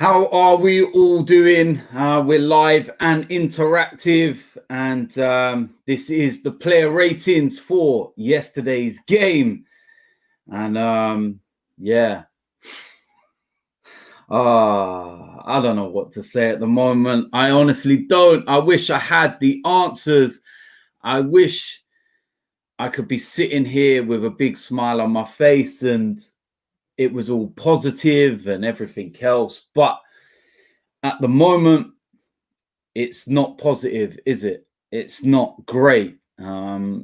How are we all doing? We're live and interactive, and this is the player ratings for yesterday's game. And yeah, I don't know what to say at the moment. I honestly don't. I wish I had the answers. I wish I could be sitting here with a big smile on my face and it was all positive and everything else, but at the moment it's not positive, is it? It's not great. The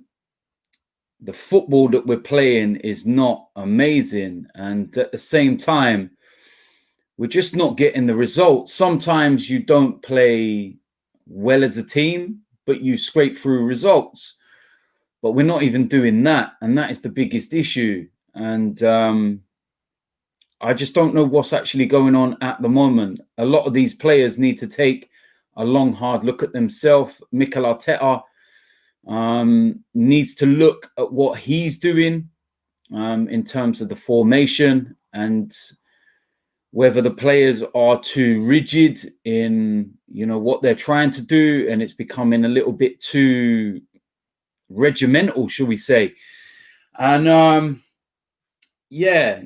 football that we're playing is not amazing, and at the same time we're just not getting the results. Sometimes you don't play well as a team, but you scrape through results, but we're not even doing that, and that is the biggest issue. And I just don't know what's actually going on at the moment. A lot of these players need to take a long, hard look at themselves. Mikel Arteta needs to look at what he's doing in terms of the formation and whether the players are too rigid in, what they're trying to do, and it's becoming a little bit too regimental, shall we say. And yeah,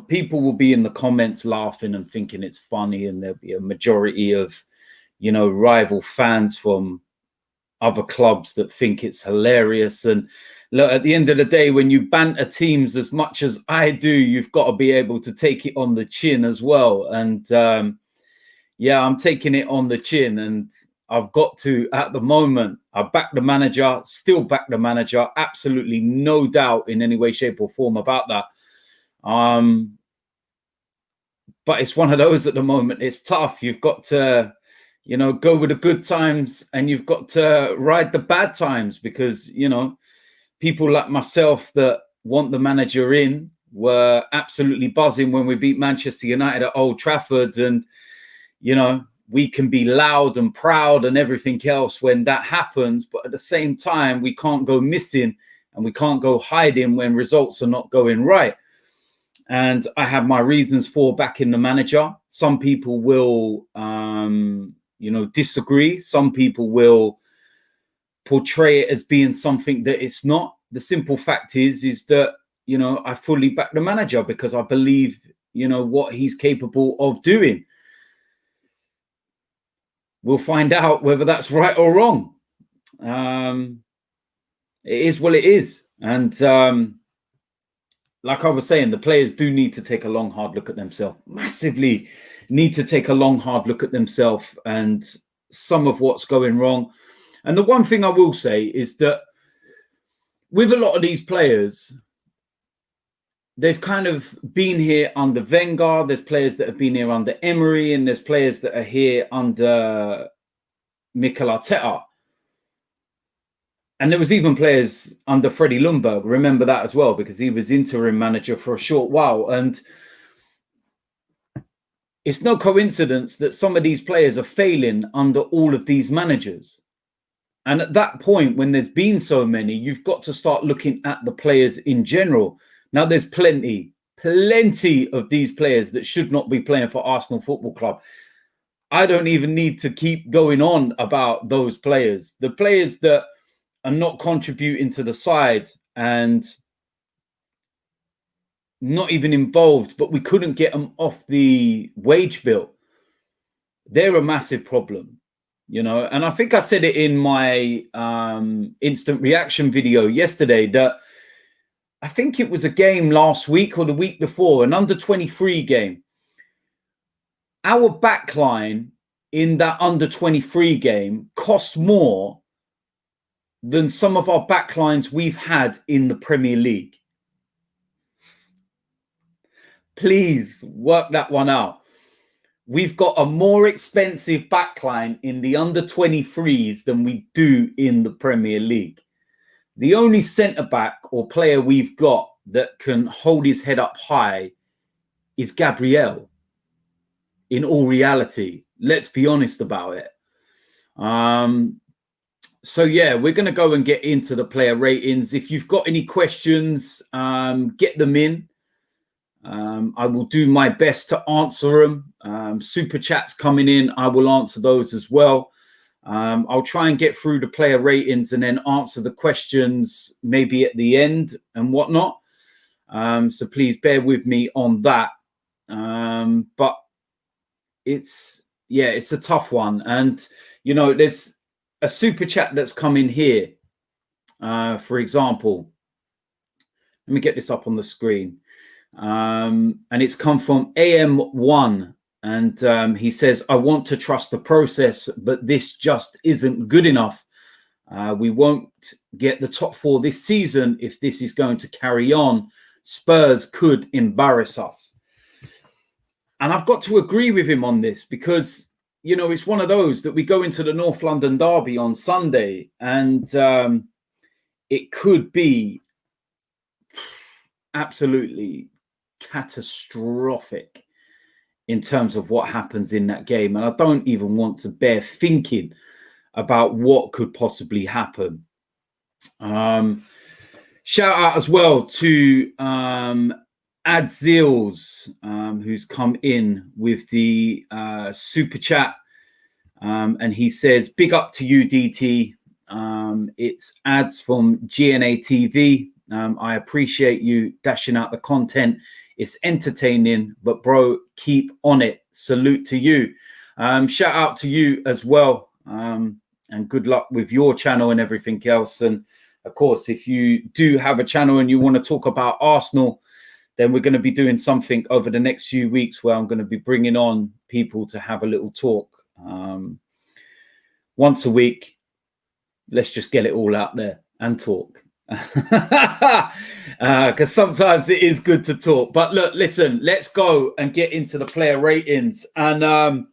people will be in the comments laughing and thinking it's funny, and there'll be a majority of, rival fans from other clubs that think it's hilarious. And look, at the end of the day, when you banter teams as much as I do, you've got to be able to take it on the chin as well. And yeah, I'm taking it on the chin, and I've got to, at the moment, I back the manager, still back the manager, absolutely no doubt in any way, shape or form about that. But it's one of those at the moment. It's tough. You've got to, go with the good times, and you've got to ride the bad times, because, people like myself that want the manager in were absolutely buzzing when we beat Manchester United at Old Trafford. And, we can be loud and proud and everything else when that happens. But at the same time, we can't go missing and we can't go hiding when results are not going right. And I have my reasons for backing the manager. Some people will, disagree. Some people will portray it as being something that it's not. The simple fact is that, I fully back the manager because I believe, what he's capable of doing. We'll find out whether that's right or wrong. It is what it is. And like I was saying, the players do need to take a long, hard look at themselves. Massively need to take a long, hard look at themselves and some of what's going wrong. And the one thing I will say is that with a lot of these players, they've kind of been here under Wenger. There's players that have been here under Emery, and there's players that are here under Mikel Arteta. And there was even players under Freddie Ljungberg. Remember that as well, because he was interim manager for a short while. And it's no coincidence that some of these players are failing under all of these managers. And at that point, when there's been so many, you've got to start looking at the players in general. Now, there's plenty of these players that should not be playing for Arsenal Football Club. I don't even need to keep going on about those players. The players that are not contributing to the side and not even involved, but we couldn't get them off the wage bill. They're a massive problem, and I think I said it in my instant reaction video yesterday that I think it was a game last week or the week before, an under-23 game. Our backline in that under-23 game cost more than some of our backlines we've had in the Premier League. Please work that one out. We've got a more expensive backline in the under-23s than we do in the Premier League. The only centre-back or player we've got that can hold his head up high is Gabriel. In all reality, let's be honest about it. So, yeah, we're going to go and get into the player ratings. If you've got any questions, get them in. I will do my best to answer them. super chats coming in. I will answer those as well. I'll try and get through the player ratings and then answer the questions maybe at the end and whatnot. So please bear with me on that. But it's a tough one. And, you know, there's a super chat that's come in here. For example, let me get this up on the screen. And it's come from AM1. And he says, I want to trust the process, but this just isn't good enough. We won't get the top 4 this season if this is going to carry on. Spurs could embarrass us. And I've got to agree with him on this because, you know, it's one of those that we go into the North London derby on Sunday and it could be absolutely catastrophic in terms of what happens in that game. And I don't even want to bear thinking about what could possibly happen. Shout out as well to ARSWOL, who's come in with the super chat. And he says, big up to you, DT. It's ads from GNA TV. I appreciate you dashing out the content. It's entertaining, but bro, keep on it. Salute to you. Shout out to you as well. And good luck with your channel and everything else. And of course, if you do have a channel and you want to talk about Arsenal, then we're going to be doing something over the next few weeks where I'm going to be bringing on people to have a little talk. Once a week, let's just get it all out there and talk. Because sometimes it is good to talk. But look, listen, let's go and get into the player ratings. And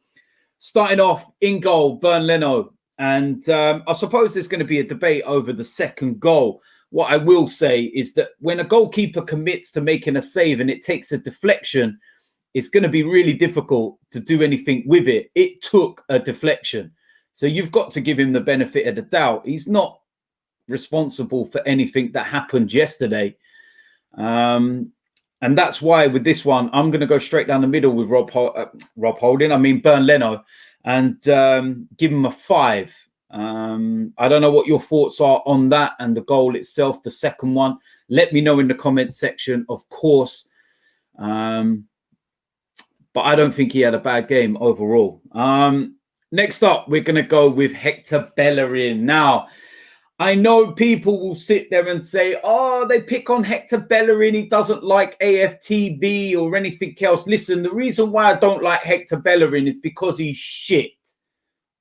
starting off in goal, Leno. And I suppose there's going to be a debate over the second goal. What I will say is that when a goalkeeper commits to making a save and it takes a deflection, it's going to be really difficult to do anything with it. It took a deflection. So you've got to give him the benefit of the doubt. He's not responsible for anything that happened yesterday. And that's why with this one, I'm going to go straight down the middle with Bernd Leno, and give him a 5. I don't know what your thoughts are on that and the goal itself, the second one. Let me know in the comments section, of course. But I don't think he had a bad game overall. Next up, we're going to go with Hector Bellerin. Now, I know people will sit there and say, oh, they pick on Hector Bellerin. He doesn't like AFTB or anything else. Listen, the reason why I don't like Hector Bellerin is because he's shit.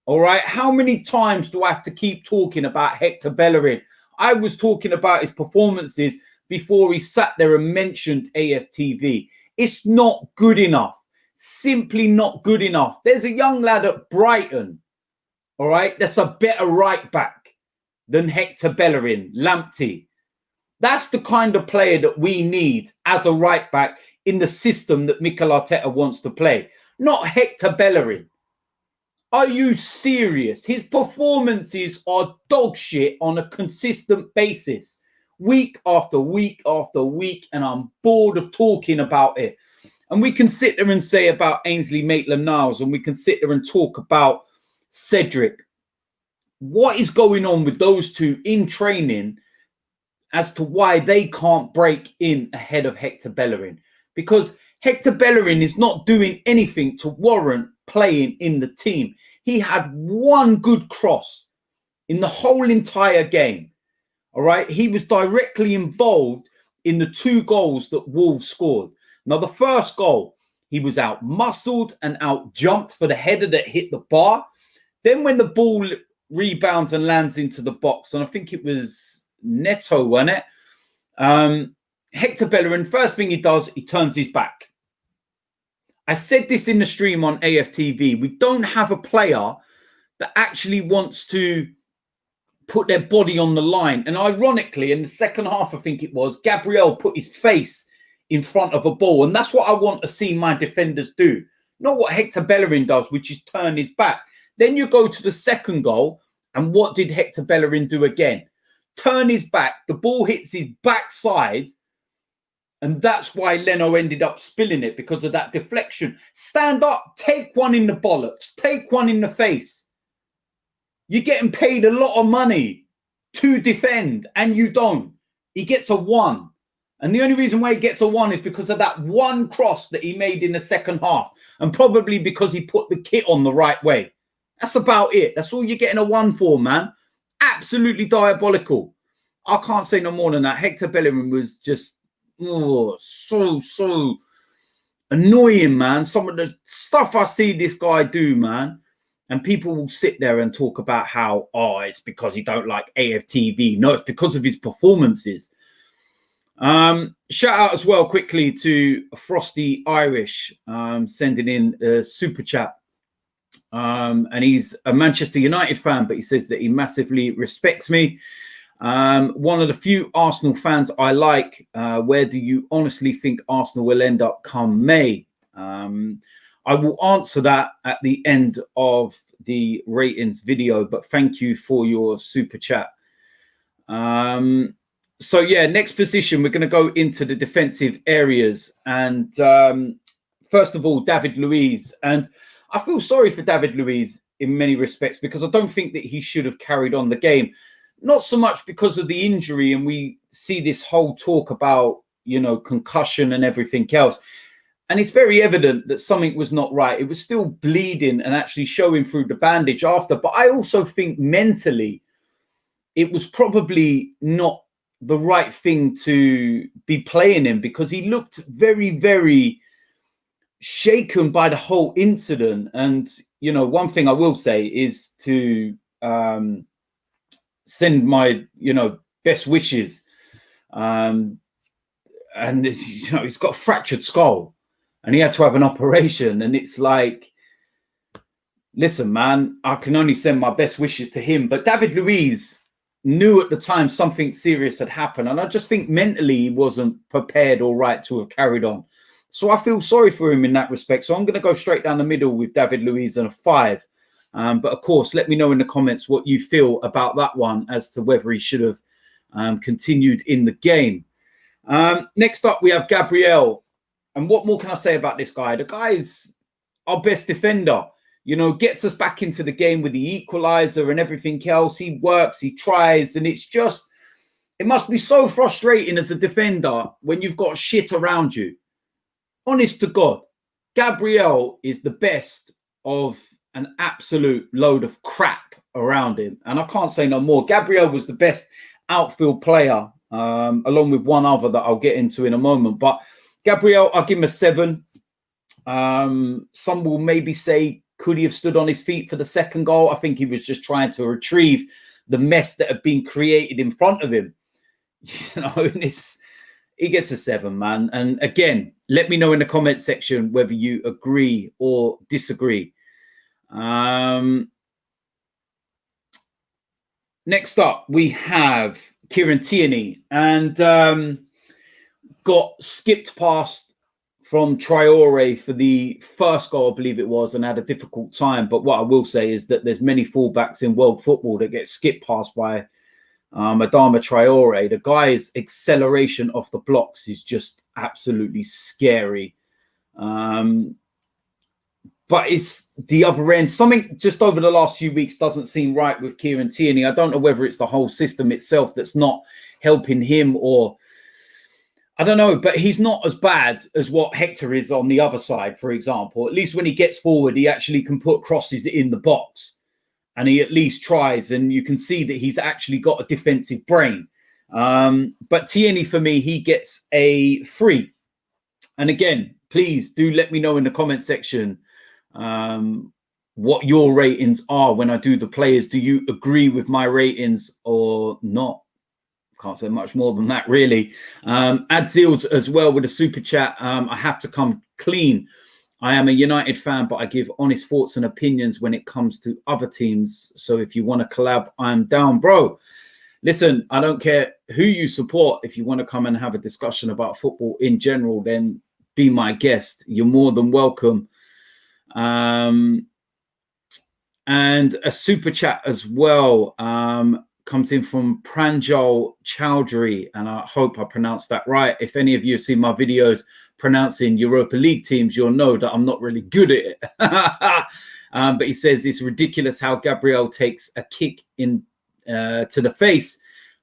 All right. How many times do I have to keep talking about Hector Bellerin? I was talking about his performances before he sat there and mentioned AFTV. It's not good enough. Simply not good enough. There's a young lad at Brighton. All right. That's a better right back than Hector Bellerin, Lamptey. That's the kind of player that we need as a right back in the system that Mikel Arteta wants to play. Not Hector Bellerin. Are you serious? His performances are dog shit on a consistent basis. Week after week after week. And I'm bored of talking about it. And we can sit there and say about Ainsley Maitland-Niles, and we can sit there and talk about Cedric. What is going on with those two in training as to why they can't break in ahead of Hector Bellerin? Because Hector Bellerin is not doing anything to warrant playing in the team. He had one good cross in the whole entire game. All right. He was directly involved in the 2 goals that Wolves scored. Now, the first goal, he was out muscled and out jumped for the header that hit the bar. Then when the ball rebounds and lands into the box, and I think it was Neto, wasn't it? Hector Bellerin, first thing he does, he turns his back. I said this in the stream on AFTV. We don't have a player that actually wants to put their body on the line. And ironically, in the second half, I think it was, Gabriel put his face in front of a ball. And that's what I want to see my defenders do. Not what Hector Bellerin does, which is turn his back. Then you go to the second goal. And what did Hector Bellerin do again? Turn his back. The ball hits his backside. And that's why Leno ended up spilling it, because of that deflection. Stand up, take one in the bollocks, take one in the face. You're getting paid a lot of money to defend, and you don't. He gets a 1. And the only reason why he gets a 1 is because of that one cross that he made in the second half. And probably because he put the kit on the right way. That's about it. That's all you're getting a 1 for, man. Absolutely diabolical. I can't say no more than that. Hector Bellerin was just so annoying, man. Some of the stuff I see this guy do, man. And people will sit there and talk about how, oh, it's because he don't like AFTV. No, it's because of his performances. Shout out as well quickly to Frosty Irish, sending in a super chat. And he's a Manchester United fan, but he says that he massively respects me. One of the few Arsenal fans I like. Where do you honestly think Arsenal will end up come May? I will answer that at the end of the ratings video, but thank you for your super chat. So yeah, next position, we're going to go into the defensive areas. And first of all, David Luiz. And I feel sorry for David Luiz in many respects, because I don't think that he should have carried on the game. Not so much because of the injury, and we see this whole talk about, you know, concussion and everything else. And it's very evident that something was not right. It was still bleeding and actually showing through the bandage after. But I also think mentally, it was probably not the right thing to be playing him, because he looked very, very shaken by the whole incident. And, you know, one thing I will say is to send my, you know, best wishes. And, you know, he's got a fractured skull and he had to have an operation. And it's like, listen, man, I can only send my best wishes to him. But David Luiz knew at the time something serious had happened. And I just think mentally he wasn't prepared or right to have carried on. So I feel sorry for him in that respect. So I'm going to go straight down the middle with David Luiz and a 5. But of course, let me know in the comments what you feel about that one as to whether he should have continued in the game. Next up, we have Gabriel. And what more can I say about this guy? The guy is our best defender. You know, gets us back into the game with the equaliser and everything else. He works, he tries, and it's just, it must be so frustrating as a defender when you've got shit around you. Honest to God, Gabriel is the best of an absolute load of crap around him. And I can't say no more. Gabriel was the best outfield player, along with one other that I'll get into in a moment. But Gabriel, I'll give him a 7. Some will maybe say, could he have stood on his feet for the second goal? I think he was just trying to retrieve the mess that had been created in front of him. You know, and he gets a 7, man. And again, let me know in the comment section whether you agree or disagree. Next up, we have Kieran Tierney, and got skipped past from Traore for the first goal, I believe it was, and had a difficult time. But what I will say is that there's many fullbacks in world football that get skipped past by Adama Traore. The guy's acceleration off the blocks is just absolutely scary. But it's the other end. Something just over the last few weeks doesn't seem right with Kieran Tierney. I don't know whether it's the whole system itself that's not helping him, or I don't know, but he's not as bad as what Hector is on the other side, for example. At least when he gets forward, he actually can put crosses in the box. And he at least tries, and you can see that he's actually got a defensive brain. But Tierney, for me, he gets a 3. And again, please do let me know in the comment section what your ratings are when I do the players. Do you agree with my ratings or not? Can't say much more than that, really. Adzils as well with a super chat. I have to come clean. I am a United fan, but I give honest thoughts and opinions when it comes to other teams. So if you want to collab, I'm down, bro. Listen, I don't care who you support. If you want to come and have a discussion about football in general, then be my guest. You're more than welcome. And a super chat as well comes in from Pranjal Chowdhury, and I hope I pronounced that right. If any of you have seen my videos pronouncing Europa League teams, you'll know that I'm not really good at it. But he says it's ridiculous how Gabriel takes a kick in to the face,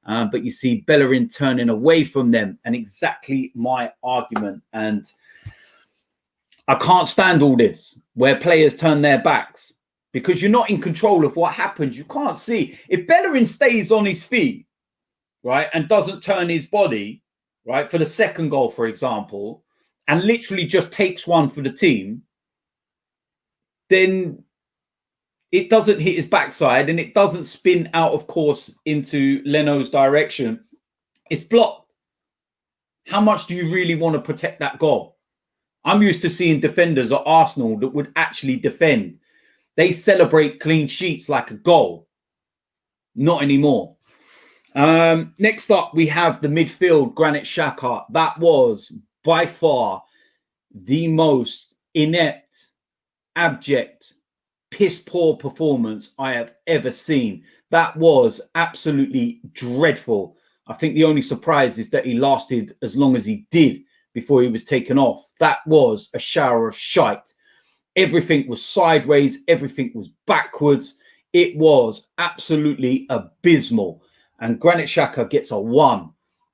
but you see Bellerin turning away from them, and exactly my argument. And I can't stand all this where players turn their backs, because you're not in control of what happens. You can't see. If Bellerin stays on his feet, right, and doesn't turn his body, right, for the second goal, for example, and literally just takes one for the team, then it doesn't hit his backside and it doesn't spin out of course into Leno's direction. It's blocked. How much do you really want to protect that goal? I'm used to seeing defenders at Arsenal that would actually defend. They celebrate clean sheets like a goal. Not anymore. Next up, we have the midfield, Granit Xhaka. That was by far the most inept, abject, piss-poor performance I have ever seen. That was absolutely dreadful. I think the only surprise is that he lasted as long as he did before he was taken off. That was a shower of shite. Everything was sideways. Everything was backwards. It was absolutely abysmal. And Granit Xhaka gets a 1.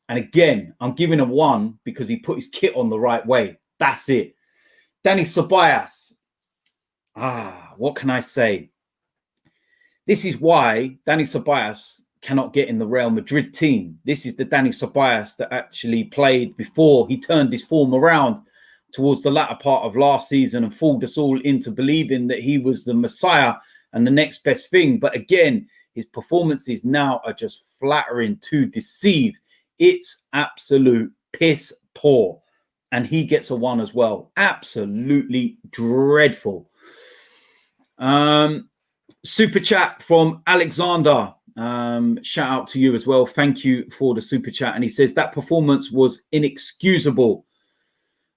And again, I'm giving a 1 because he put his kit on the right way. That's it. Dani Ceballos. What can I say? This is why Dani Ceballos cannot get in the Real Madrid team. This is the Dani Ceballos that actually played before he turned his form around towards the latter part of last season and fooled us all into believing that he was the Messiah and the next best thing. But again, his performances now are just flattering to deceive. It's absolute piss poor. And he gets a 1 as well. Absolutely dreadful. Super chat from Alexander. Shout out to you as well. Thank you for the super chat. And he says that performance was inexcusable.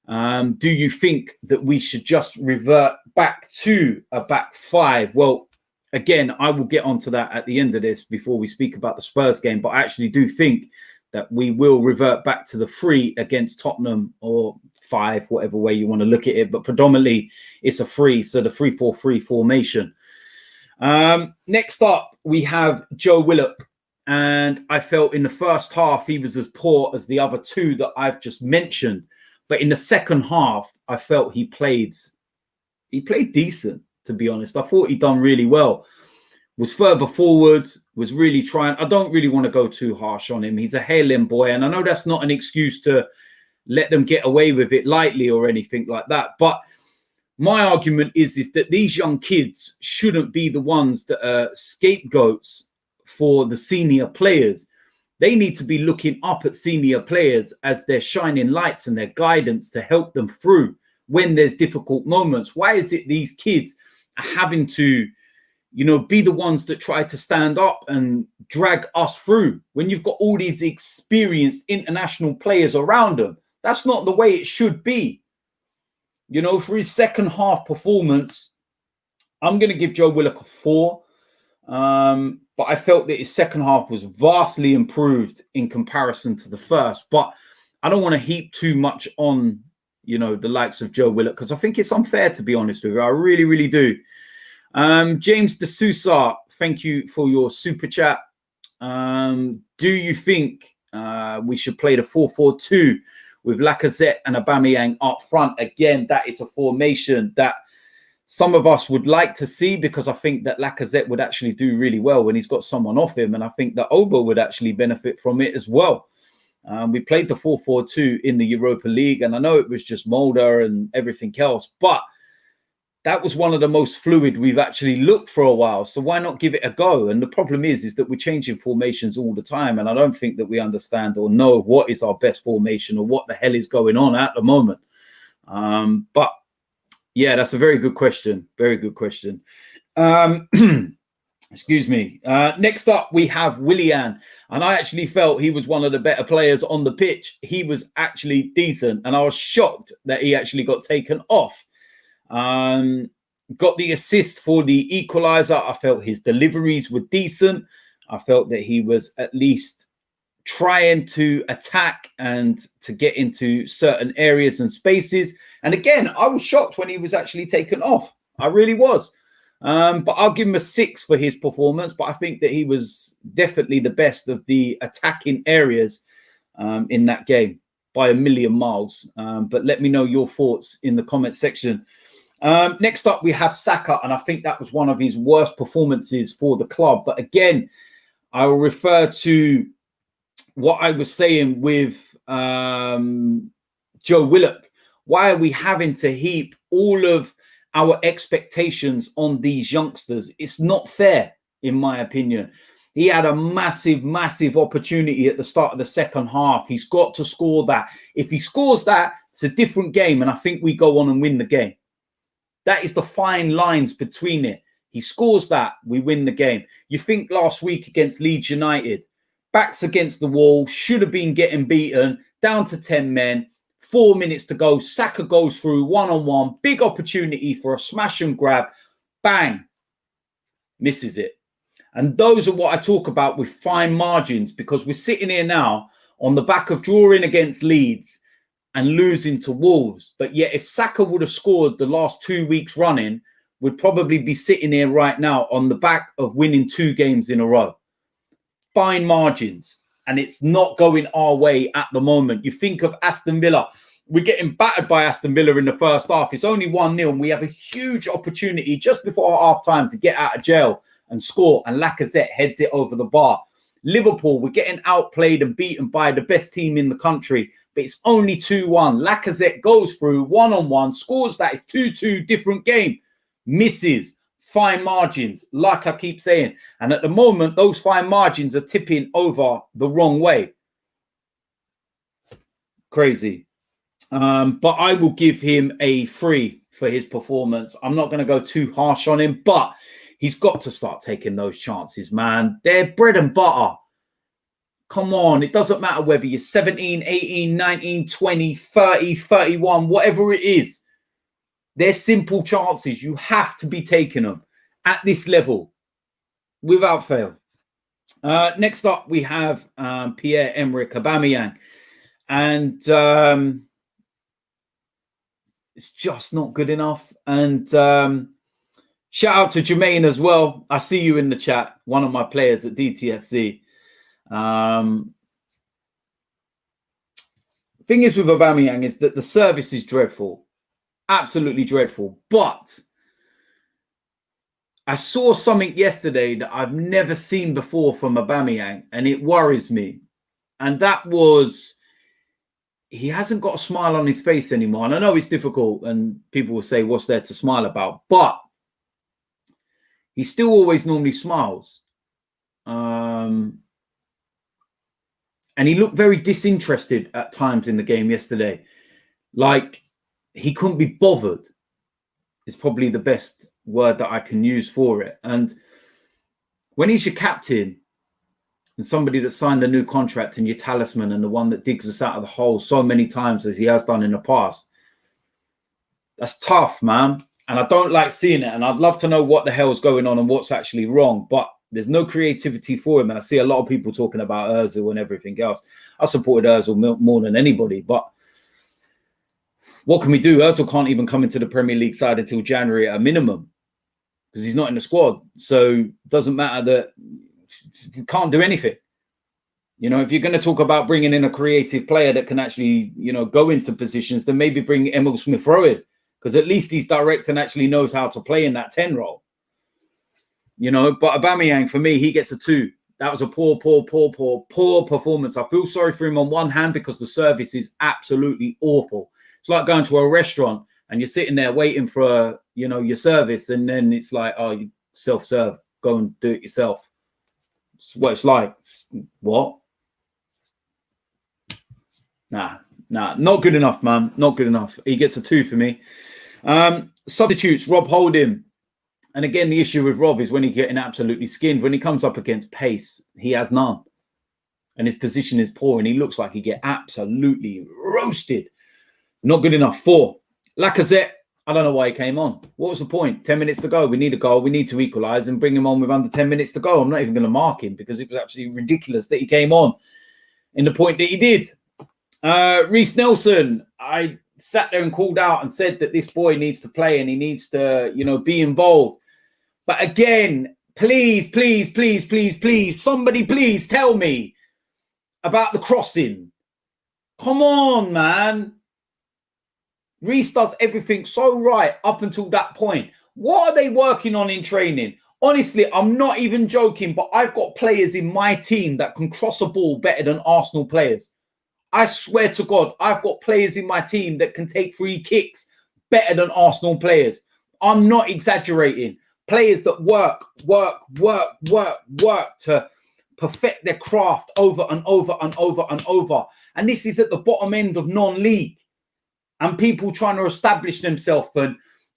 Do you think that we should just revert back to a back 5? Well, again, I will get onto that at the end of this before we speak about the Spurs game. But I actually do think that we will revert back to the 3 against Tottenham, or 5, whatever way you want to look at it. But predominantly, it's a 3, so the 3-4-3 formation. Next up, we have Joe Willock. And I felt in the first half, he was as poor as the other 2 that I've just mentioned. But in the second half, I felt he played decent, to be honest. I thought he'd done really well. Was further forward, was really trying. I don't really want to go too harsh on him. He's a Haaland boy. And I know that's not an excuse to let them get away with it lightly or anything like that. But my argument is that these young kids shouldn't be the ones that are scapegoats for the senior players. They need to be looking up at senior players as their shining lights and their guidance to help them through when there's difficult moments. Why is it these kids are having to, be the ones that try to stand up and drag us through when you've got all these experienced international players around them? That's not the way it should be. For his second half performance, I'm going to give Joe Willock a 4. But I felt that his second half was vastly improved in comparison to the first. But I don't want to heap too much on, the likes of Joe Willock, because I think it's unfair, to be honest with you. I really, really do. James D'Souza, thank you for your super chat. Do you think we should play the 4-4-2 with Lacazette and Aubameyang up front? Again, that is a formation that some of us would like to see, because I think that Lacazette would actually do really well when he's got someone off him. And I think that Oba would actually benefit from it as well. We played the 4-4-2 in the Europa League, and I know it was just Mulder and everything else, but that was one of the most fluid we've actually looked for a while. So why not give it a go? And the problem is that we're changing formations all the time. And I don't think that we understand or know what is our best formation or what the hell is going on at the moment. But yeah, that's a very good question. Very good question. Excuse me. Next up, we have Willian. And I actually felt he was one of the better players on the pitch. He was actually decent. And I was shocked that he actually got taken off. Got the assist for the equaliser. I felt his deliveries were decent. I felt that he was at least trying to attack and to get into certain areas and spaces. And again, I was shocked when he was actually taken off. I really was. But I'll give him a 6 for his performance. But I think that he was definitely the best of the attacking areas in that game by a million miles. But let me know your thoughts in the comment section. Next up, we have Saka. And I think that was one of his worst performances for the club. But again, I will refer to what I was saying with Joe Willock. Why are we having to heap all of our expectations on these youngsters? It's not fair, in my opinion. He had a massive, massive opportunity at the start of the second half. He's got to score that. If he scores that, it's a different game, and I think we go on and win the game. That is the fine lines between it. He scores that, we win the game. You think last week against Leeds United, backs against the wall, should have been getting beaten, down to 10 men, 4 minutes to go. Saka goes through one-on-one, big opportunity for a smash and grab, bang, misses it. And those are what I talk about with fine margins, because we're sitting here now on the back of drawing against Leeds and losing to Wolves. But yet if Saka would have scored the last 2 weeks running, we'd probably be sitting here right now on the back of winning 2 games in a row. Fine margins, and it's not going our way at the moment. You think of Aston Villa, we're getting battered by Aston Villa in the first half. It's only 1-0, and we have a huge opportunity just before half time to get out of jail and score, and Lacazette heads it over the bar. Liverpool, we're getting outplayed and beaten by the best team in the country, but it's only 2-1. Lacazette goes through one-on-one, scores that. It's 2-2, different game, misses. Fine margins, like I keep saying. And at the moment, those fine margins are tipping over the wrong way. Crazy. But I will give him a 3 for his performance. I'm not going to go too harsh on him, but he's got to start taking those chances, man. They're bread and butter. Come on. It doesn't matter whether you're 17, 18, 19, 20, 30, 31, whatever it is. They're simple chances. You have to be taking them at this level without fail. Next up, we have Pierre-Emerick Aubameyang. And it's just not good enough. And shout out to Jermaine as well. I see you in the chat, one of my players at DTFC. Thing is with Aubameyang is that the service is dreadful. Absolutely dreadful. But I saw something yesterday that I've never seen before from Aubameyang, and it worries me. And that was, he hasn't got a smile on his face anymore. And I know it's difficult, and people will say, what's there to smile about? But he still always normally smiles. And he looked very disinterested at times in the game yesterday. Like, he couldn't be bothered is probably the best word that I can use for it. And when he's your captain and somebody that signed a new contract and your talisman and the one that digs us out of the hole so many times as he has done in the past, that's tough, man. And I don't like seeing it. And I'd love to know what the hell's going on and what's actually wrong. But there's no creativity for him. And I see a lot of people talking about ARSWOL and everything else. I supported ARSWOL more than anybody. But what can we do? ARSWOL can't even come into the Premier League side until January at a minimum because he's not in the squad. So it doesn't matter that we can't do anything. You know, if you're going to talk about bringing in a creative player that can actually, you know, go into positions, then maybe bring Emil Smith-Rowe in, because at least he's direct and actually knows how to play in that 10 role. You know, but Aubameyang, for me, he gets a 2. That was a poor performance. I feel sorry for him on one hand because the service is absolutely awful. It's like going to a restaurant and you're sitting there waiting for, you know, your service, and then it's like, oh, you self-serve, go and do it yourself. It's what it's like. What? Nah, not good enough, man. Not good enough. He gets a 2 for me. Substitutes, Rob Holding. And again, the issue with Rob is when he's getting absolutely skinned. When he comes up against pace, he has none. And his position is poor, and he looks like he get absolutely roasted. Not good enough. 4. Lacazette. I don't know why he came on. What was the point? 10 minutes to go. We need a goal. We need to equalise and bring him on with under 10 minutes to go. I'm not even going to mark him because it was absolutely ridiculous that he came on in the point that he did. Reece Nelson, I sat there and called out and said that this boy needs to play and he needs to, you know, be involved. But again, please, please, please, please, please, somebody please tell me about the crossing. Come on, man. Reece does everything so right up until that point. What are they working on in training? Honestly, I'm not even joking, but I've got players in my team that can cross a ball better than Arsenal players. I swear to God, I've got players in my team that can take free kicks better than Arsenal players. I'm not exaggerating. Players that work to perfect their craft over and over and over and over. And this is at the bottom end of non-league. And people trying to establish themselves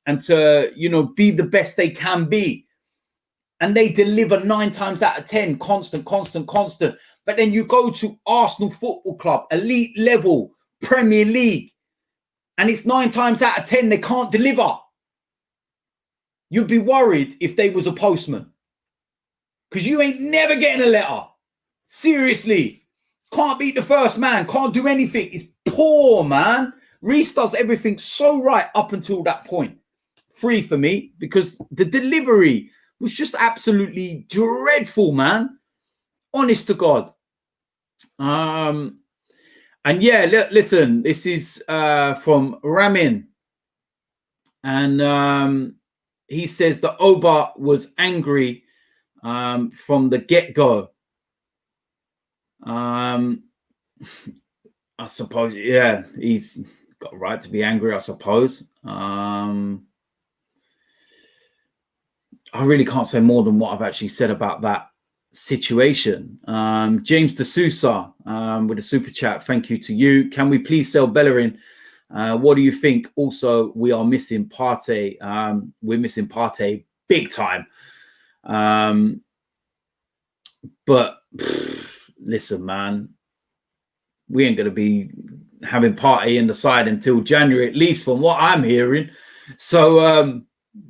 and to, you know, be the best they can be. And they deliver 9 times out of 10, constant. But then you go to Arsenal Football Club, elite level, Premier League, and it's 9 times out of 10 they can't deliver. You'd be worried if they was a postman. Because you ain't never getting a letter. Seriously. Can't beat the first man. Can't do anything. It's poor, man. Reece does everything so right up until that point. 3 for me, because the delivery was just absolutely dreadful, man. Honest to God. And yeah, listen, this is from Ramin. And he says that Oba was angry from the get-go. I suppose, yeah, he's got a right to be angry, I suppose. I really can't say more than what I've actually said about that situation. James D'Souza with a super chat. Thank you to you. Can we please sell Bellerin? What do you think? Also, we are missing Partey. We're missing Partey big time. But listen, man, we ain't going to be having Partey in the side until January, at least from what I'm hearing. So,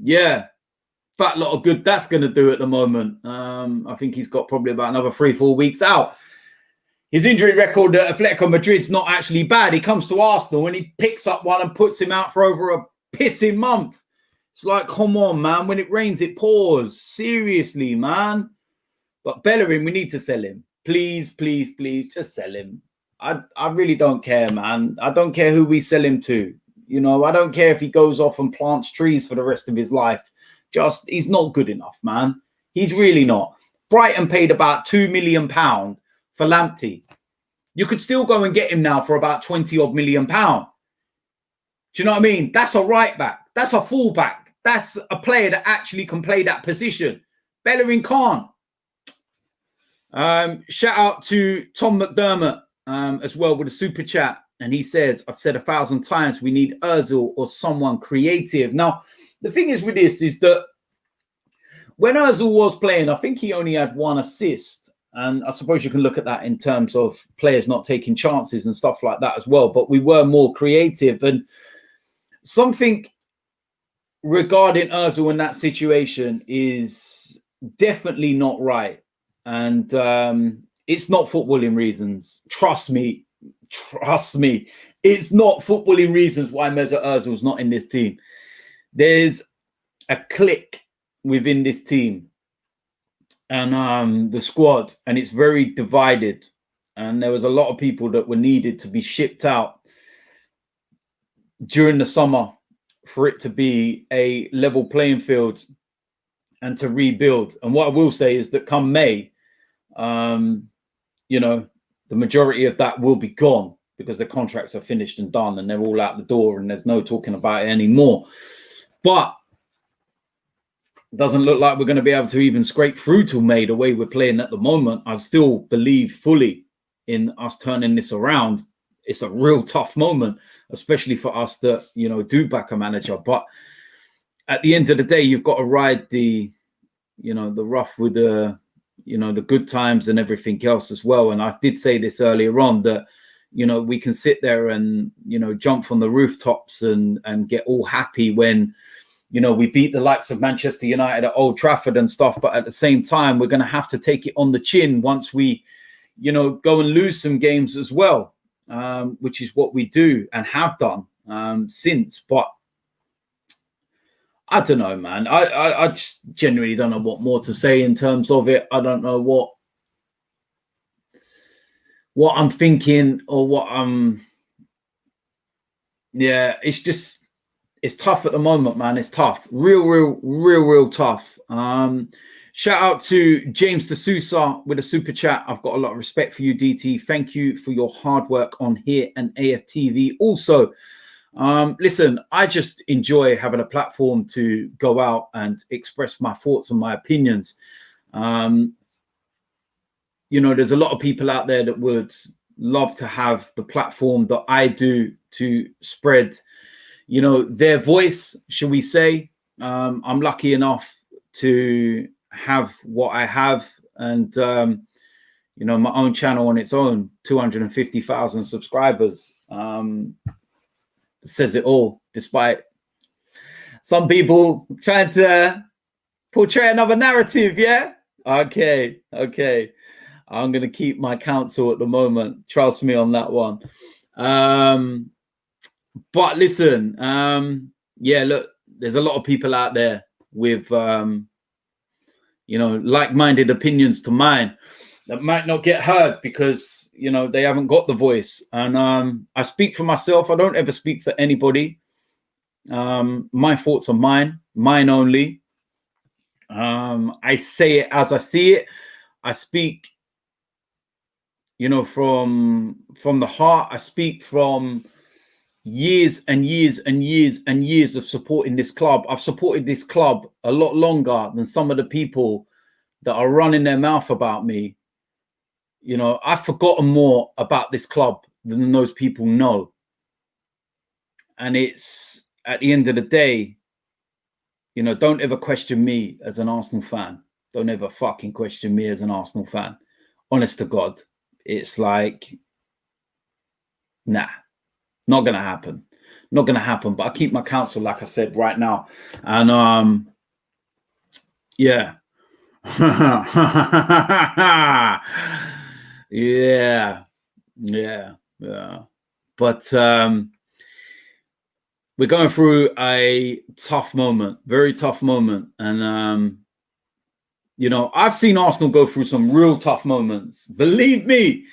yeah. Fat lot of good that's going to do at the moment. I think he's got probably about another 3-4 weeks out. His injury record at Atletico Madrid's not actually bad. He comes to Arsenal and he picks up one and puts him out for over a pissing month. It's like, come on, man. When it rains, it pours. Seriously, man. But Bellerin, we need to sell him. Please, please, please, just sell him. I really don't care, man. I don't care who we sell him to. You know, I don't care if he goes off and plants trees for the rest of his life. Just, he's not good enough, man. He's really not. Brighton paid about £2 million for Lamptey. You could still go and get him now for about 20-odd million pound. Do you know what I mean? That's a right back. That's a full back. That's a player that actually can play that position. Bellerin can't. Shout out to Tom McDermott as well with a super chat. And he says, I've said 1,000 times, we need ARSWOL or someone creative. Now, the thing is with this is that when ARSWOL was playing, I think he only had 1 assist. And I suppose you can look at that in terms of players not taking chances and stuff like that as well. But we were more creative. And something regarding ARSWOL in that situation is definitely not right. And it's not footballing reasons. Trust me. Trust me. It's not footballing reasons why Mesut Ozil's not in this team. There's a clique within this team and the squad, and it's very divided. And there was a lot of people that were needed to be shipped out during the summer for it to be a level playing field and to rebuild. And what I will say is that come May, you know, the majority of that will be gone because the contracts are finished and done and they're all out the door and there's no talking about it anymore. But it doesn't look like we're going to be able to even scrape through till May the way we're playing at the moment. I still believe fully in us turning this around. It's a real tough moment, especially for us that, you know, do back a manager. But at the end of the day, you've got to ride the, you know, the rough with the, you know, the good times and everything else as well. And I did say this earlier on that, you know, we can sit there and, you know, jump from the rooftops and get all happy when, you know, we beat the likes of Manchester United at Old Trafford and stuff. But at the same time, we're going to have to take it on the chin once we, you know, go and lose some games as well, which is what we do and have done since. But I don't know, man. I just genuinely don't know what more to say in terms of it. I don't know what I'm thinking or what I'm. Yeah, it's tough at the moment, man. It's tough. Real tough. Shout out to James D'Souza with a super chat. I've got a lot of respect for you, DT. Thank you for your hard work on here and AFTV. Also, listen, I just enjoy having a platform to go out and express my thoughts and my opinions. You know, there's a lot of people out there that would love to have the platform that I do to spread, you know, their voice, shall we say. I'm lucky enough to have what I have, and you know, my own channel on its own, 250,000 subscribers, says it all, despite some people trying to portray another narrative. Yeah, okay, I'm gonna keep my counsel at the moment, trust me on that one. But listen, yeah, look, there's a lot of people out there with you know, like-minded opinions to mine that might not get heard because, you know, they haven't got the voice. And I speak for myself. I don't ever speak for anybody. My thoughts are mine only. I say it as I see it. I speak, you know, from the heart. I speak from years and years and years and years of supporting this club. I've supported this club a lot longer than some of the people that are running their mouth about me. You know, I've forgotten more about this club than those people know. And it's, at the end of the day, you know, don't ever question me as an Arsenal fan. Don't ever fucking question me as an Arsenal fan. Honest to God, it's like, nah. Not going to happen. Not going to happen. But I keep my counsel, like I said, right now. And, yeah. Yeah. But we're going through a tough moment. Very tough moment. And, you know, I've seen Arsenal go through some real tough moments. Believe me.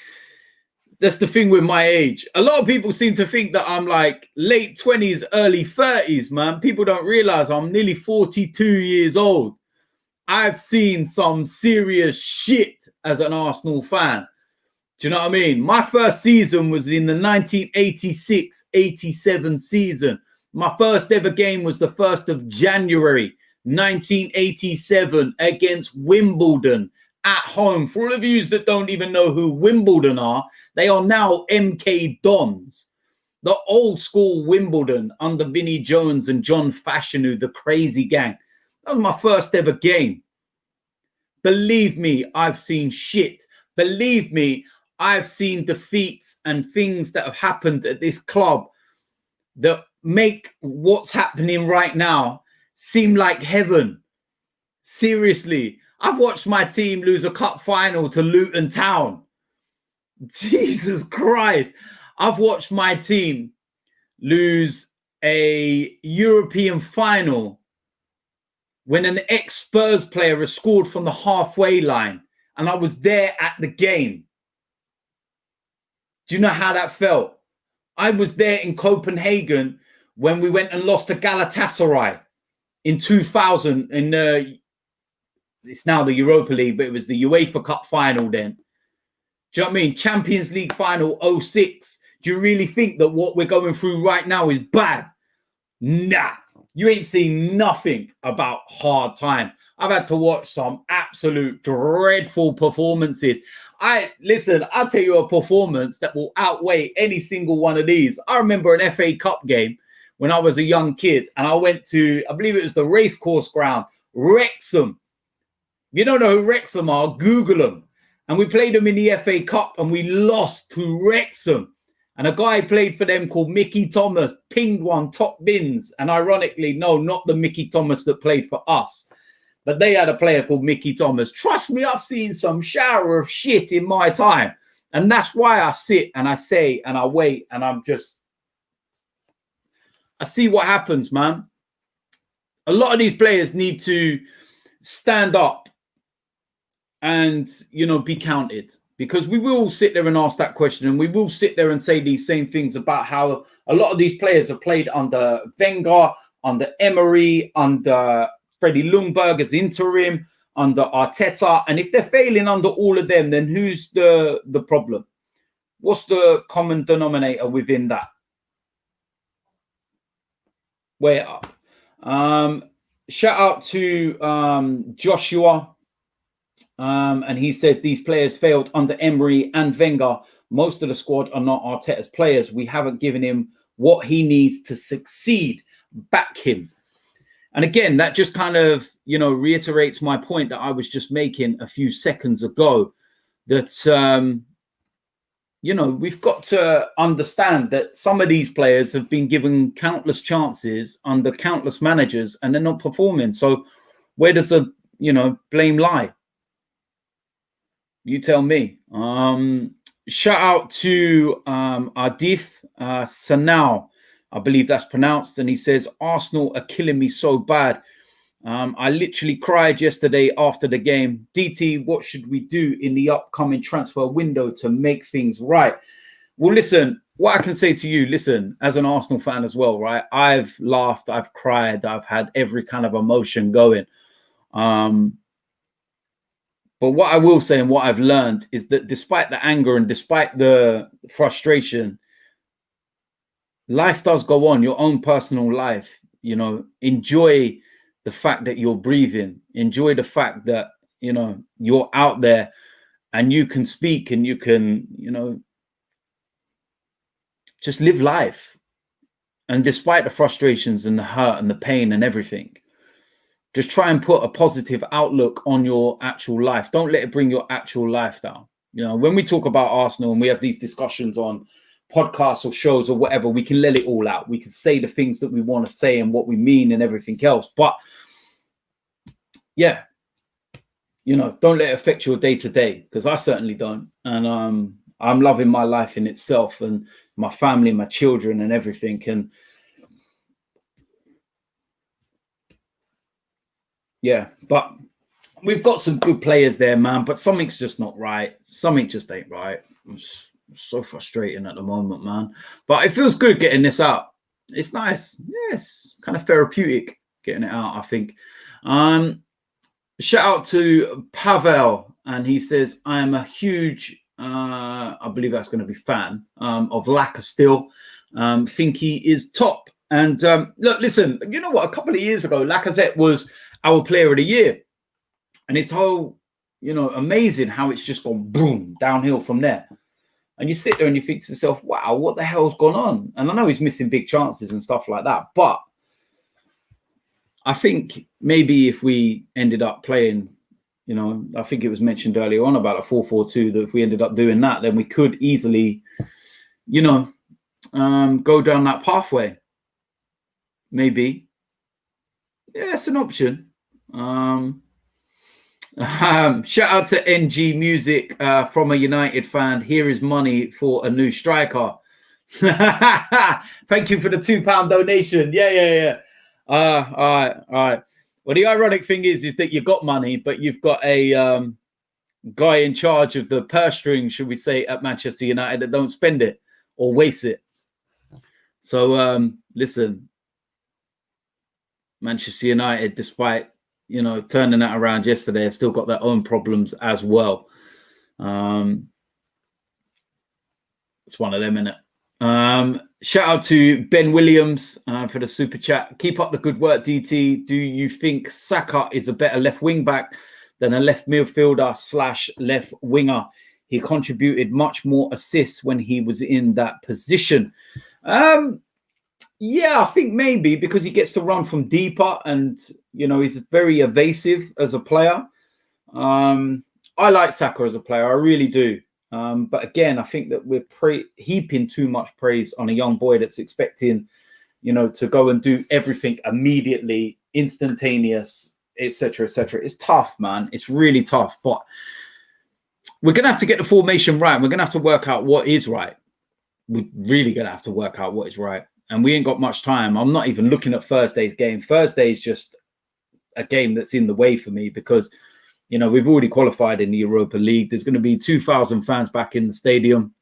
That's the thing with my age. A lot of people seem to think that I'm like late 20s, early 30s, man. People don't realize I'm nearly 42 years old. I've seen some serious shit as an Arsenal fan. Do you know what I mean? My first season was in the 1986-87 season. My first ever game was the 1st of January, 1987 against Wimbledon. At home. For all of you that don't even know who Wimbledon are, they are now MK Dons. The old school Wimbledon under Vinnie Jones and John Fashanu, the crazy gang. That was my first ever game. Believe me, I've seen shit. Believe me, I've seen defeats and things that have happened at this club that make what's happening right now seem like heaven. Seriously. I've watched my team lose a cup final to Luton Town. Jesus Christ. I've watched my team lose a European final when an ex-Spurs player has scored from the halfway line. And I was there at the game. Do you know how that felt? I was there in Copenhagen when we went and lost to Galatasaray in 2000 in the... It's now the Europa League, but it was the UEFA Cup final then. Do you know what I mean? Champions League final 06. Do you really think that what we're going through right now is bad? Nah. You ain't seen nothing about hard time. I've had to watch some absolute dreadful performances. Listen, I'll tell you a performance that will outweigh any single one of these. I remember an FA Cup game when I was a young kid, and I went to, I believe it was the racecourse ground, Wrexham. If you don't know who Wrexham are, Google them. And we played them in the FA Cup and we lost to Wrexham. And a guy played for them called Mickey Thomas, pinged one, top bins. And ironically, no, not the Mickey Thomas that played for us. But they had a player called Mickey Thomas. Trust me, I've seen some shower of shit in my time. And that's why I sit and I say and I wait and I see what happens, man. A lot of these players need to stand up and, you know, be counted. Because we will sit there and ask that question, and we will sit there and say these same things about how a lot of these players have played under Wenger, under Emery, under Freddie Ljungberg as interim, under Arteta. And if they're failing under all of them, then who's the problem? What's the common denominator within that? Way up. Shout out to Joshua. And he says these players failed under Emery and Wenger. Most of the squad are not Arteta's players. We haven't given him what he needs to succeed. Back him. And again, that just kind of, you know, reiterates my point that I was just making a few seconds ago. That, you know, we've got to understand that some of these players have been given countless chances under countless managers and they're not performing. So where does the, you know, blame lie? You tell me. Shout out to Ardif Sanau, I believe that's pronounced. And he says, Arsenal are killing me so bad. I literally cried yesterday after the game. DT, what should we do in the upcoming transfer window to make things right? Well, listen, what I can say to you, listen, as an Arsenal fan as well, right? I've laughed, I've cried, I've had every kind of emotion going. But what I will say and what I've learned is that despite the anger and despite the frustration, life does go on, your own personal life. You know, enjoy the fact that you're breathing. Enjoy the fact that, you know, you're out there and you can speak and you can, you know, just live life. And despite the frustrations and the hurt and the pain and everything, just try and put a positive outlook on your actual life. Don't let it bring your actual life down. You know, when we talk about Arsenal and we have these discussions on podcasts or shows or whatever, we can let it all out. We can say the things that we want to say and what we mean and everything else. But yeah, you know, don't let it affect your day to day, because I certainly don't. And I'm loving my life in itself and my family, my children and everything. And yeah, but we've got some good players there, man. But something's just not right. Something just ain't right. It's so frustrating at the moment, man. But it feels good getting this out. It's nice. Yes, kind of therapeutic getting it out, I think. Shout out to Pavel, and he says, I am a huge, I believe that's going to be fan of Lacazette still. Think he is top. And look, listen, you know what? A couple of years ago, Lacazette was our player of the year. And it's whole, you know, amazing how it's just gone boom, downhill from there. And you sit there and you think to yourself, wow, what the hell's gone on? And I know he's missing big chances and stuff like that. But I think maybe if we ended up playing, you know, I think it was mentioned earlier on about a 4-4-2, that if we ended up doing that, then we could easily, you know, go down that pathway. Maybe. Yeah, it's an option. Shout out to NG Music from a United fan. Here is money for a new striker. Thank you for the £2 donation. Yeah. All right. Well, the ironic thing is that you got money, but you've got a guy in charge of the purse string, should we say, at Manchester United that don't spend it or waste it. So listen, Manchester United, despite, you know, turning that around yesterday, have still got their own problems as well. It's one of them, innit? Shout out to Ben Williams for the super chat. Keep up the good work, DT. Do you think Saka is a better left wing back than a left midfielder / left winger? He contributed much more assists when he was in that position. Yeah, I think maybe because he gets to run from deeper and, you know, he's very evasive as a player. I like Saka as a player. I really do. But again, I think that we're heaping too much praise on a young boy that's expecting, to go and do everything immediately, instantaneous, etc., etc. It's tough, man. It's really tough. But we're going to have to get the formation right. We're going to have to work out what is right. We're really going to have to work out what is right. And we ain't got much time. I'm not even looking at Thursday's game. Thursday's just a game that's in the way for me because, we've already qualified in the Europa League. There's going to be 2,000 fans back in the stadium.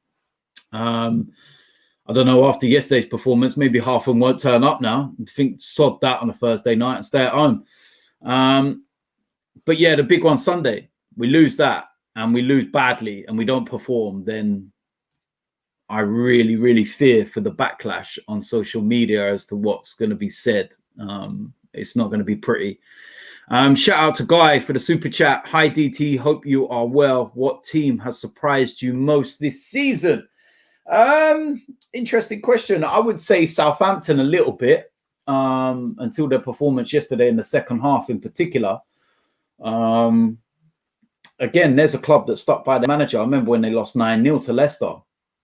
I don't know, after yesterday's performance, maybe half of them won't turn up now. I think sod that on a Thursday night and stay at home. But yeah, the big one Sunday, we lose that and we lose badly and we don't perform, then I really, really fear for the backlash on social media as to what's going to be said. It's not going to be pretty. Shout out to Guy for the super chat. Hi, DT. Hope you are well. What team has surprised you most this season? Interesting question. I would say Southampton a little bit until their performance yesterday in the second half in particular. Again, there's a club that stuck by the manager. I remember when they lost 9-0 to Leicester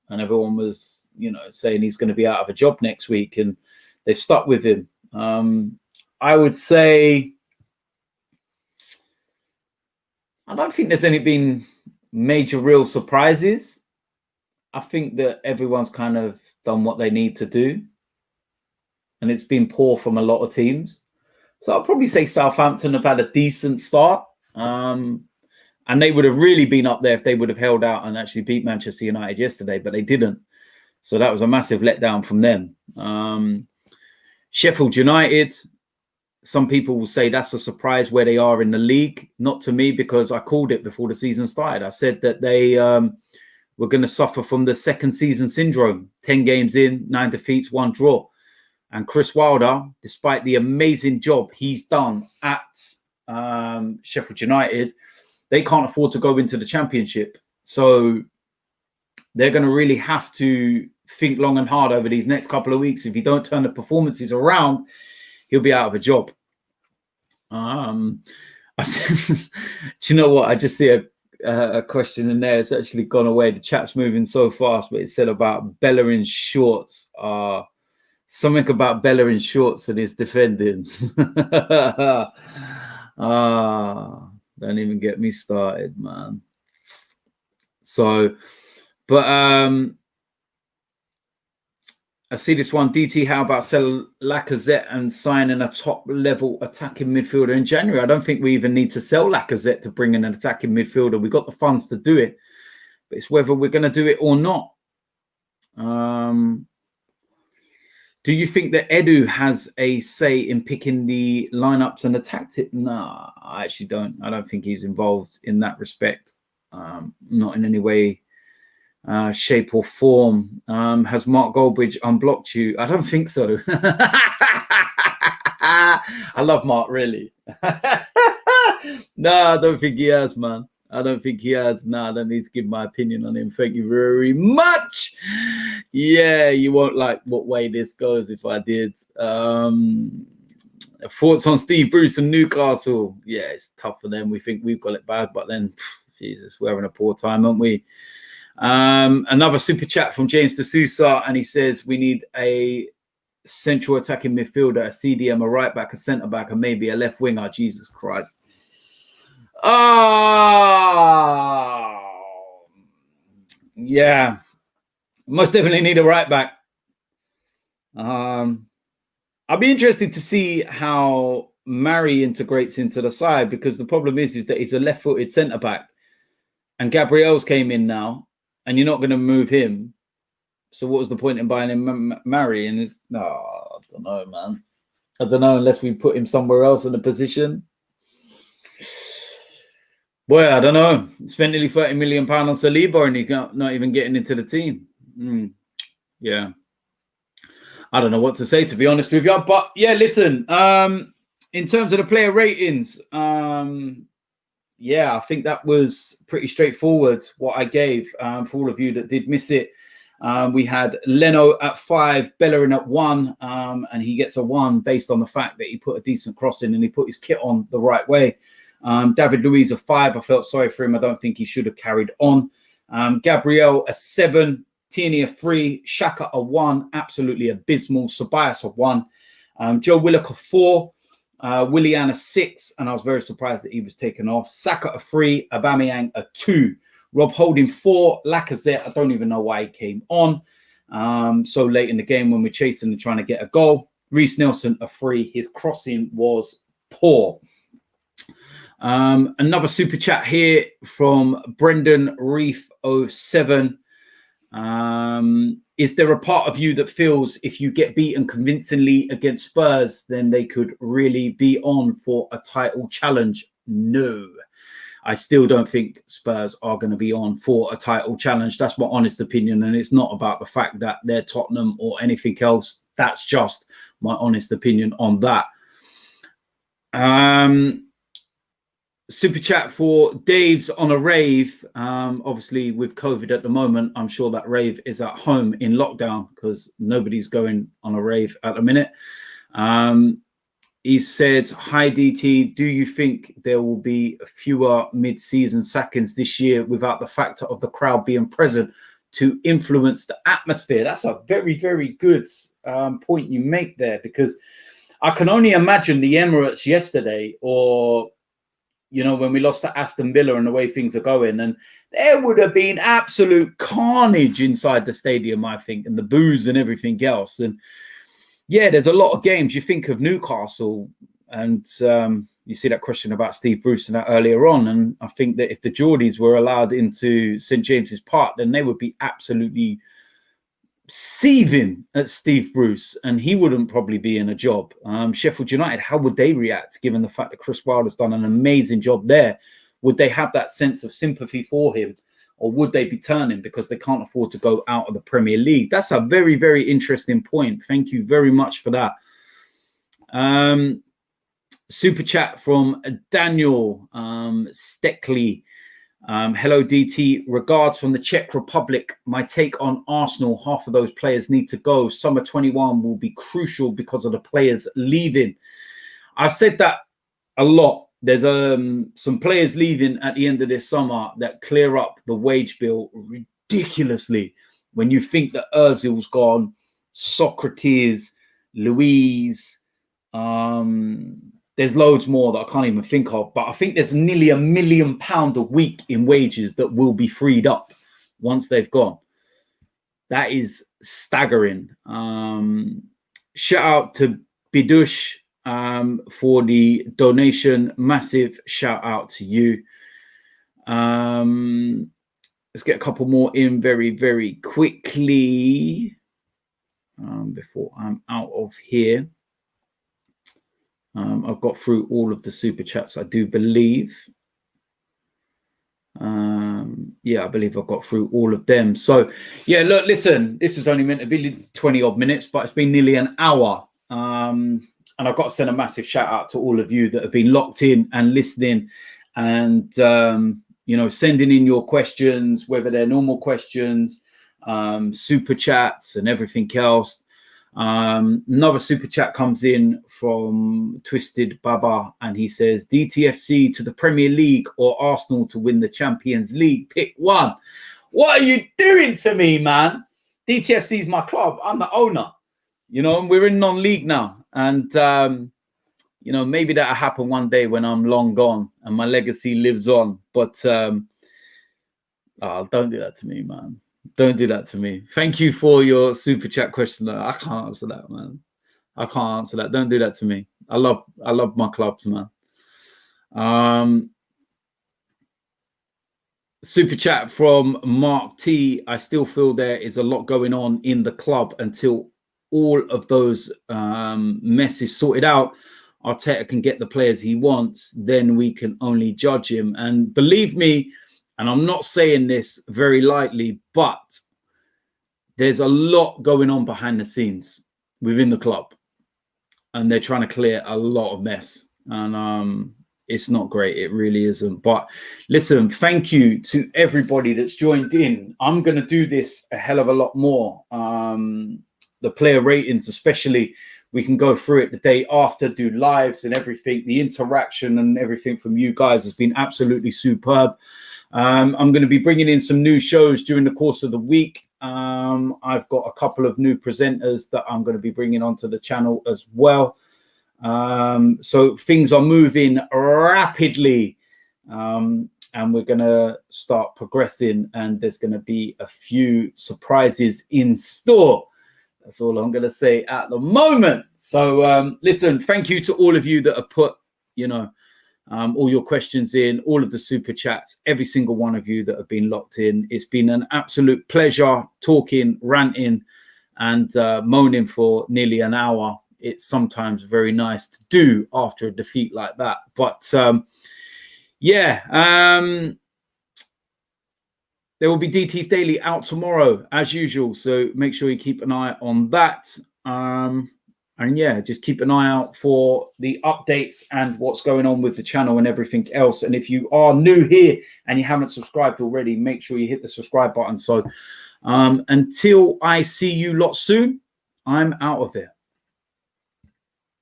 and everyone was, saying he's going to be out of a job next week and they've stuck with him. I would say I don't think there's been major real surprises. I think that everyone's kind of done what they need to do. And it's been poor from a lot of teams. So I'll probably say Southampton have had a decent start. And they would have really been up there if they would have held out and actually beat Manchester United yesterday, but they didn't. So that was a massive letdown from them. Sheffield United, some people will say that's a surprise where they are in the league. Not to me, because I called it before the season started. I said that they were going to suffer from the second season syndrome. 10 games in, 9 defeats, 1 draw. And Chris Wilder, despite the amazing job he's done at Sheffield United, they can't afford to go into the Championship. So they're going to really have to think long and hard over these next couple of weeks. If you don't turn the performances around, he'll be out of a job. Do you know what? I just see a question in there. It's actually gone away. The chat's moving so fast, but it said about Bellerin shorts. Something about Bellerin shorts and his defending. Don't even get me started, man. So, but I see this one. DT, how about sell Lacazette and signing a top-level attacking midfielder in January? I don't think we even need to sell Lacazette to bring in an attacking midfielder. We've got the funds to do it. But it's whether we're going to do it or not. Do you think that Edu has a say in picking the lineups and the tactic? No, I actually don't. I don't think he's involved in that respect. Not in any way, shape or form. Has Mark Goldbridge unblocked you? I don't think so. I love Mark, really. No, I don't think he has, man. I don't think he has. No, I don't need to give my opinion on him. Thank you very much. Yeah, you won't like what way this goes if I did. Thoughts on Steve Bruce and Newcastle? Yeah, it's tough for them. We think we've got it bad, but then, Jesus, we're having a poor time, aren't we? Another super chat from James D'Souza, and he says we need a central attacking midfielder, a CDM, a right back, a centre back, and maybe a left winger. Jesus Christ. Yeah, most definitely need a right back. I'll be interested to see how Mari integrates into the side, because the problem is that he's a left-footed centre back, and Gabriel's came in now, and you're not going to move him. So what was the point in buying him Mari? And it's no, I don't know, man. I don't know, unless we put him somewhere else in a position. Well, I don't know. Spent nearly £30 million on Saliba and he's not even getting into the team. Yeah. I don't know what to say, to be honest with you. But yeah, listen, in terms of the player ratings, yeah, I think that was pretty straightforward what I gave for all of you that did miss it. We had Leno at 5, Bellerin at 1, and he gets a 1 based on the fact that he put a decent cross in and he put his kit on the right way. David Luiz a 5. I felt sorry for him. I don't think he should have carried on. Gabriel a 7, Tierney a 3, Xhaka a 1, absolutely abysmal. Ceballos a 1, Joe Willock a 4, Willian a 6, and I was very surprised that he was taken off. Saka a 3, Aubameyang a 2, Rob Holding 4, Lacazette, I don't even know why he came on so late in the game when we're chasing and trying to get a goal. Reece Nelson a 3, his crossing was poor. Another super chat here from Brendan Reef 07. Is there a part of you that feels if you get beaten convincingly against Spurs, then they could really be on for a title challenge? No, I still don't think Spurs are going to be on for a title challenge. That's my honest opinion. And it's not about the fact that they're Tottenham or anything else. That's just my honest opinion on that. Super chat for Dave's on a rave. Obviously, with COVID at the moment, I'm sure that rave is at home in lockdown because nobody's going on a rave at the minute. He said, hi, DT. Do you think there will be fewer mid-season sackings this year without the factor of the crowd being present to influence the atmosphere? That's a very, very good point you make there, because I can only imagine the Emirates yesterday, or you know, when we lost to Aston Villa and the way things are going, and there would have been absolute carnage inside the stadium, I think, and the boos and everything else. And yeah, there's a lot of games. You think of Newcastle, and you see that question about Steve Bruce and that earlier on. And I think that if the Geordies were allowed into St. James's Park, then they would be absolutely seething at Steve Bruce, and he wouldn't probably be in a job. Sheffield United, how would they react given the fact that Chris Wilder's done an amazing job there? Would they have that sense of sympathy for him, or would they be turning because they can't afford to go out of the Premier League? That's a very, very interesting point. Thank you very much for that. Super chat from Daniel Steckley. Hello, DT. Regards from the Czech Republic. My take on Arsenal, half of those players need to go. Summer 21 will be crucial because of the players leaving. I've said that a lot. There's some players leaving at the end of this summer that clear up the wage bill ridiculously. When you think that ARSWOL's gone, Socrates, Luiz, there's loads more that I can't even think of, but I think there's nearly £1 million a week in wages that will be freed up once they've gone. That is staggering. Shout out to Bidush for the donation. Massive shout out to you. Let's get a couple more in very, very quickly before I'm out of here. I've got through all of the super chats, I do believe. Yeah, I believe I've got through all of them. So, yeah, look, listen, this was only meant to be 20 odd minutes, but it's been nearly an hour. And I've got to send a massive shout out to all of you that have been locked in and listening and, you know, sending in your questions, whether they're normal questions, super chats and everything else. Another super chat comes in from Twisted Baba, and he says, DTFC to the Premier League or Arsenal to win the Champions League, pick one. What are you doing to me, man? DTFC is my club. I'm the owner, you know, and we're in non-league now. And, you know, maybe that'll happen one day when I'm long gone and my legacy lives on. But don't do that to me, man. Don't do that to me. Thank you for your super chat question. I can't answer that, man. I can't answer that. Don't do that to me. I love my clubs, man. Super chat from Mark T. I still feel there is a lot going on in the club until all of those messes sorted out. Arteta can get the players he wants, then we can only judge him. And believe me, and I'm not saying this very lightly, but there's a lot going on behind the scenes within the club. And they're trying to clear a lot of mess. And it's not great. It really isn't. But listen, thank you to everybody that's joined in. I'm going to do this a hell of a lot more. The player ratings, especially, we can go through it the day after, do lives and everything. The interaction and everything from you guys has been absolutely superb. I'm going to be bringing in some new shows during the course of the week. I've got a couple of new presenters that I'm going to be bringing onto the channel as well. So things are moving rapidly, and we're going to start progressing, and there's going to be a few surprises in store. That's all I'm going to say at the moment. So listen, thank you to all of you that have put, all your questions in, all of the super chats, every single one of you that have been locked in. It's been an absolute pleasure talking, ranting, and moaning for nearly an hour. It's sometimes very nice to do after a defeat like that. But there will be DT's Daily out tomorrow as usual. So make sure you keep an eye on that. And yeah, just keep an eye out for the updates and what's going on with the channel and everything else. And if you are new here and you haven't subscribed already, make sure you hit the subscribe button. So until I see you lot soon, I'm out of here.